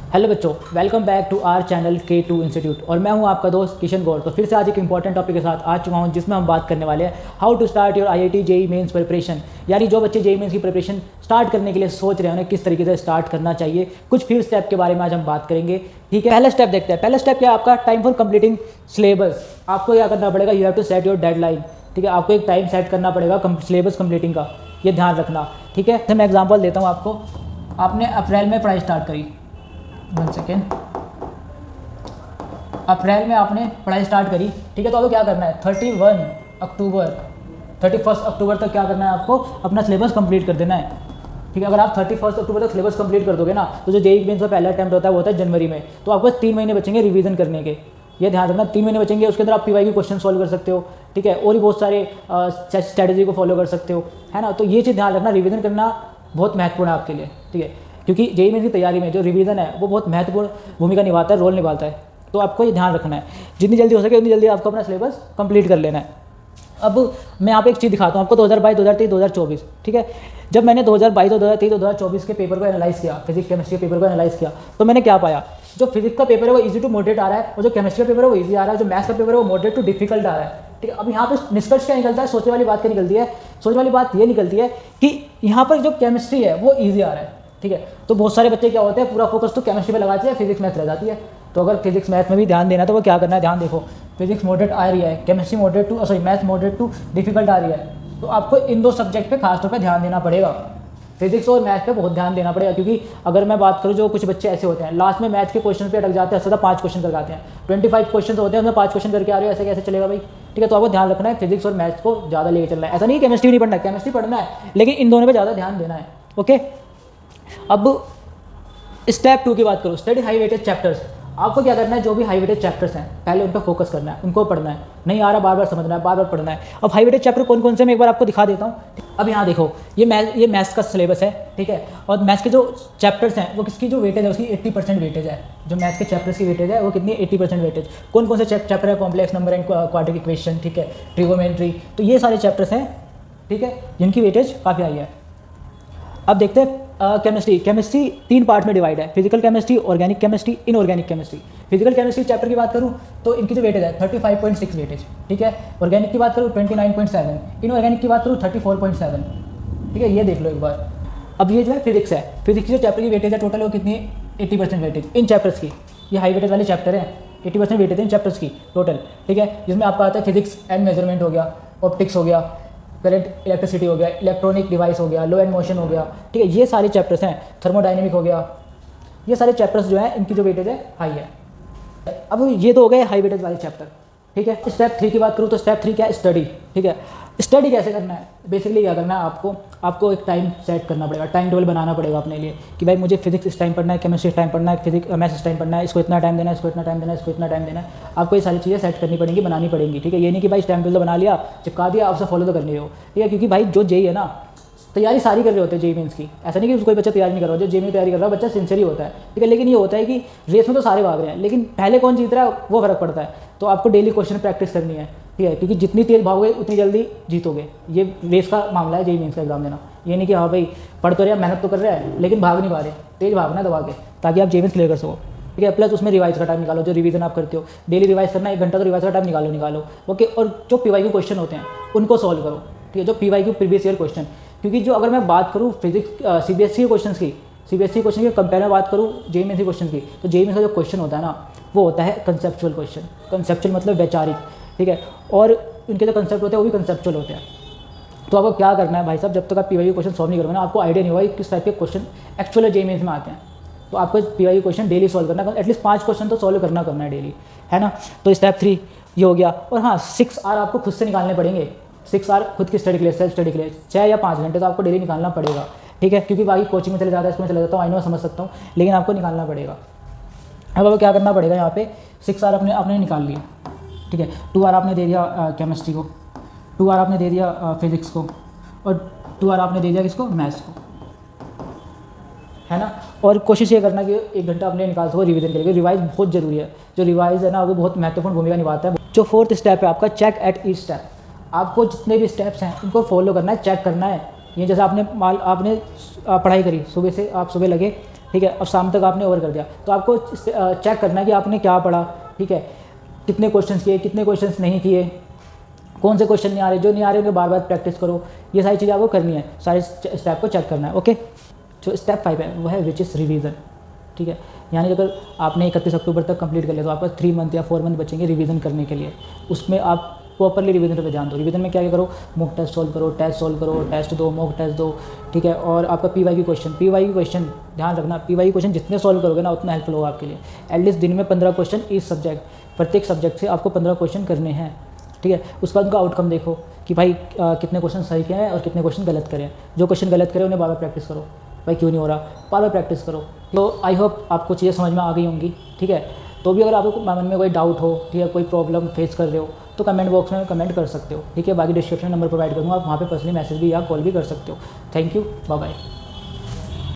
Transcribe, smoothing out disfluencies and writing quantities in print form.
Hello बच्चों, welcome back to our channel K2 institute और मैं हूं आपका दोस्त किशन गौर। तो फिर से आज एक इंपॉर्टेंट टॉपिक के साथ आ चुका हूं जिसमें हम बात करने वाले हैं how to start your IIT JEE Mains preparation. यानी जो बच्चे जेई मेंस की प्रिपरेशन स्टार्ट करने के लिए सोच रहे हैं उन्हें किस तरीके से स्टार्ट करना चाहिए, कुछ फिर स्टेप के बारे में आज हम बात करेंगे। ठीक है, पहला स्टेप देखते हैं। पहला स्टेप क्या है आपका? Time for completing syllabus. आपको क्या करना पड़ेगा? You have to set your deadline. ठीक है, आपको एक टाइम सेट करना पड़ेगा सिलेबस कंप्लीटिंग का, ये ध्यान रखना। ठीक है, तो मैं एग्जाम्पल देता हूँ आपको। आपने अप्रैल में पढ़ाई स्टार्ट करी, 1 सेकेंड, अप्रैल में आपने पढ़ाई स्टार्ट करी। ठीक है, तो आपको क्या करना है? 31 अक्टूबर तक क्या करना है? आपको अपना सिलेबस कंप्लीट कर देना है। ठीक है, अगर आप 31 अक्टूबर तक सिलेबस कंप्लीट कर दोगे ना, तो जो जेईई मेंस का पहला अटैम्प्ट होता है वो होता है जनवरी में। तो आपको 3 महीने बचेंगे रिवीजन करने के, ये ध्यान रखना। 3 महीने बचेंगे, उसके अंदर आप PY के क्वेश्चन सॉल्व कर सकते हो। ठीक है, और भी बहुत सारे स्ट्रैटेजी को फॉलो कर सकते हो, है ना। तो ये चीज़ ध्यान रखना, रिवीजन करना बहुत महत्वपूर्ण है आपके लिए। ठीक है, क्योंकि जेईई मेंस की तैयारी में जो रिवीजन है वो बहुत महत्वपूर्ण भूमिका निभाता है, रोल निभाता है। तो आपको ये ध्यान रखना है, जितनी जल्दी हो सके उतनी जल्दी आपको अपना सिलेबस कंप्लीट कर लेना है। अब मैं यहाँ पे एक चीज़ दिखाता हूँ आपको, 2022, 2023, 2024। ठीक है, जब मैंने 2022, 2023, 2024 के पेपर को एनालाइज़ किया, फिजिक्स केमिस्ट्री के पेपर को एनालाइज़ किया, तो मैंने क्या पाया? जो फिजिक्स का पेपर है वो इजी टू मॉडरेट आ रहा है, और जो केमिस्ट्री का पेपर है वो इजी आ रहा है, जो मैथ्स का पेपर है वो मॉडरेट टू डिफिकल्ट आ रहा है। ठीक है, अब यहाँ पे निष्कर्ष क्या निकलता है? सोचने वाली बात क्या निकलती है? सोचने वाली बात ये निकलती है कि यहाँ पर जो केमिस्ट्री है वो ईजी आ रहा है। ठीक है, तो बहुत सारे बच्चे क्या होते हैं, पूरा फोकस तो केमिस्ट्री पे लगाते हैं, फिजिक्स मैथ रह जाती है। तो अगर फिजिक्स मैथ में भी ध्यान देना है तो वो क्या करना है? ध्यान देखो, फिजिक्स मॉडरेट आ रही है, chemistry moderate to math moderate to difficult आ रही है, तो आपको इन दो सब्जेक्ट पे खासतौर पे ध्यान देना पड़ेगा। फिजिक्स और मैथ पे बहुत ध्यान देना पड़ेगा, क्योंकि अगर मैं बात करूँ, जो कुछ बच्चे ऐसे होते हैं लास्ट में मैथ के क्वेश्चन पे अटक जाते हैं, सीधा 5 क्वेश्चन कर जाते हैं। 25 क्वेश्चन होते हैं, उसमें 5 क्वेश्चन करके आ रहे हो, ऐसे कैसे चलेगा भाई? ठीक है, तो आपको ध्यान रखना है, फिजिक्स और मैथ को ज़्यादा लेके चलना है। ऐसा नहीं केमिस्ट्री नहीं पढ़ना है, केमिस्ट्री पढ़ना है, लेकिन इन दोनों पर ज़्यादा ध्यान देना है। ओके, अब स्टेप 2 की बात करूँ, स्टडी हाई वेटेज चैप्टर्स। आपको क्या करना है? जो भी हाई वेटेज चैप्टर्स हैं पहले उन पर फोकस करना है, उनको पढ़ना है। नहीं आ रहा बार बार समझना है, बार बार पढ़ना है। अब हाई वेटेज चैप्टर कौन कौन से मैं एक बार आपको दिखा देता हूँ। अब यहाँ देखो, ये मैथ्स का सिलेबस है। ठीक है, और मैथ्स के जो चैप्टर्स हैं वो किसकी जो वेटेज है उसकी 80% वेटेज है। जो मैथ्स के चैप्टर्स की वेटेज है वो कितनी? 80% वेटेज। कौन कौन से चैप्टर है? Complex number and quadratic equation, ठीक है, ट्रिगोनोमेट्री, तो ये सारे चैप्टर्स हैं, ठीक है, जिनकी वेटेज काफ़ी हाई है। अब देखते हैं केमिस्ट्री 3 पार्ट में डिवाइड है, physical chemistry, organic chemistry, inorganic chemistry. Physical chemistry chapter की बात करूँ तो इनकी जो वेटेज है 35.6 वेटेज। ठीक है, ऑर्गेनिक की बात करूँ 29.7, इनऑर्गेनिक की बात करूँ 34.7। ठीक है, ये देख लो एक बार। अब ये जो है फिजिक्स है, फिजिक्स की जो चैप्टर की वेटेज है टोटल वो कितनी है? 80% वेटेज इन चैप्टर्स की। ये हाई वेटेज वाले चैप्टर हैं, 80% वेटेज इन चैप्टर्स की टोटल। ठीक है, जिसमें आपका आता है फिजिक्स एंड मेजरमेंट हो गया, ऑप्टिक्स हो गया, करंट इलेक्ट्रिसिटी हो गया, इलेक्ट्रॉनिक डिवाइस हो गया, लो एंड मोशन हो गया। ठीक है, ये सारे चैप्टर्स हैं, थर्मोडाइनमिक हो गया, ये सारे चैप्टर्स जो है इनकी जो वेटेज है हाई है। अब ये तो हो गए हाई वेटेज वाले चैप्टर। ठीक है, स्टेप 3 की बात करूँ तो स्टेप 3 क्या है? स्टडी। ठीक है, स्टडी कैसे करना है? बेसिकली क्या करना है आपको एक टाइम सेट करना पड़ेगा, टाइम टेबल बनाना पड़ेगा अपने लिए कि भाई मुझे फिजिक्स इस टाइम पढ़ना है, केमिस्ट्री इस टाइम पढ़ना है, मैथ्स इस टाइम पढ़ना है, इसको इतना टाइम देना है, इसको इतना टाइम देना है, इसको इतना टाइम देना है। आपको ये सारी चीज़ें सेट करनी पड़ेंगी, बनानी पड़ेंगी। ठीक है, ये नहीं कि भाई टाइम टेबल बना लिया, चिपका दिया, आपसे फॉलो तो करनी हो। ठीक है, क्योंकि भाई जो जेईई है ना, तैयारी सारी कर रहे होते हैं जेईई मेंस की। ऐसा नहीं कि कोई बच्चा तैयारी नहीं कर रहा, जो जेईई में तैयारी कर रहा है बच्चा सिंसियर होता है। ठीक है, लेकिन ये होता है कि रेस में तो सारे भाग रहे हैं, लेकिन पहले कौन जीत रहा है वो फर्क पड़ता है। तो आपको डेली क्वेश्चन प्रैक्टिस करनी है। ठीक है, क्योंकि जितनी तेज़ भागोगे उतनी जल्दी जीतोगे। ये रेस का मामला है जेईई मेंस का एग्जाम देना। ये नहीं कि हाँ भाई पढ़ तो रहे हैं, मेहनत तो कर रहे हैं, लेकिन भाग नहीं पा रहे। तेज़ भागना दबा के, ताकि आप जेईई मेंस क्लियर कर सको। ठीक है, प्लस उसमें रिवाइज का टाइम निकालो, जो रिवीजन आप करते हो डेली रिवाइज करना, 1 घंटा तो रिवाइज का टाइम निकालो। ओके, और जो PYQ क्वेश्चन होते हैं उनको सॉल्व करो। ठीक है, जो PYQ प्रीवियस ईयर क्वेश्चन, क्योंकि जो अगर मैं बात करूँ फिजिक्स CBSE के क्वेश्चन की, CBSE क्वेश्चन के कंपेयर में बात करूँ जेईई मेंस क्वेश्चन की, तो जेईई मेंस का जो क्वेश्चन होता है ना वो होता है कंसेप्चुअल क्वेश्चन। कंसेप्चुअल मतलब वैचारिक। ठीक है, और उनके जो कंसेप्ट होते हैं वो भी कंसेप्चुअल होते हैं। तो आपको क्या करना है भाई साहब, जब तक आप PYQ क्वेश्चन सॉल्व नहीं करोगे ना, आपको आइडिया नहीं होगा कि किस टाइप के क्वेश्चन एक्चुअल जेईई मेंस में आते हैं। तो आपको PYQ क्वेश्चन डेली सॉल्व करना है, एटलीस्ट 5 क्वेश्चन तो सॉल्व करना है डेली, है ना। तो स्टेप 3 ये हो गया। और हाँ, 6 आवर आपको खुद से निकालने पड़ेंगे। 6 आवर खुद की स्टडी के लिए, सेल्फ स्टडी के लिए 6 या 5 घंटे तो आपको डेली निकालना पड़ेगा। ठीक है, क्योंकि बाकी कोचिंग में चले जाता है, इसमें चले जाता हूँ, आई नो समझ सकता हूँ, लेकिन आपको निकालना पड़ेगा। अब आपको क्या करना पड़ेगा? यहाँ पे 6 आवर आपने निकाल लिया। ठीक है, 2 आवर आपने दे दिया केमिस्ट्री को, 2 आवर आपने दे दिया फिजिक्स को, और 2 आवर आपने दे दिया किसको? मैथ्स को, है ना। और कोशिश ये करना कि 1 घंटा अपने निकाल सको रिवीजन के लिए। रिवाइज बहुत जरूरी है, जो रिवाइज है ना वो बहुत महत्वपूर्ण भूमिका निभाता है। जो 4th स्टेप है आपका, चेक एट ईच स्टेप। आपको जितने भी स्टेप्स हैं उनको फॉलो करना है, चेक करना है। ये जैसे आपने पढ़ाई करी सुबह से, आप सुबह लगे ठीक है, अब शाम तक आपने ओवर कर दिया, तो आपको चेक करना है कि आपने क्या पढ़ा, ठीक है, कितने क्वेश्चंस किए, कितने क्वेश्चंस नहीं किए, कौन से क्वेश्चन नहीं आ रहे, जो नहीं आ रहे उन्हें बार बार प्रैक्टिस करो। ये सारी चीज़ें आपको करनी है, सारे स्टेप को चेक करना है। ओके, जो स्टेप 5 है वो है विच इज़ रिवीजन, ठीक है। यानी अगर आपने 31 अक्टूबर तक कंप्लीट कर लिया तो आपका 3 मंथ या 4 मंथ बचेंगे रिवीजन करने के लिए। उसमें आप प्रॉपरली रिवीजन पे ध्यान दो। रिवीजन में क्या क्या करो, मॉक टेस्ट सॉल्व करो, टेस्ट दो, मॉक टेस्ट दो, ठीक है। और आपका पीवाईक्यू क्वेश्चन ध्यान रखना, पीवाईक्यू क्वेश्चन जितने सॉल्व करोगे ना उतना हेल्पफुल होगा आपके लिए। एटलीस्ट दिन में 15 क्वेश्चन इस सब्जेक्ट, प्रत्येक सब्जेक्ट से आपको 15 क्वेश्चन करने हैं, ठीक है। उसके बाद उनका आउटकम देखो कि भाई कितने क्वेश्चन सही किए हैं और कितने क्वेश्चन गलत करें। जो क्वेश्चन गलत करें उन्हें बार बार प्रैक्टिस करो, भाई क्यों नहीं हो रहा, बार बार प्रैक्टिस करो। तो आई होप आपको चीज़ें समझ में आ गई होंगी, ठीक है। तो भी अगर आपको मन में कोई डाउट हो, ठीक है, कोई प्रॉब्लम फेस कर रहे हो तो कमेंट बॉक्स में कमेंट कर सकते हो, ठीक है। बाकी डिस्क्रिप्शन नंबर प्रोवाइड करूँगा, आप वहाँ पे पर्सनली मैसेज भी या कॉल भी कर सकते हो। Thank you, bye bye.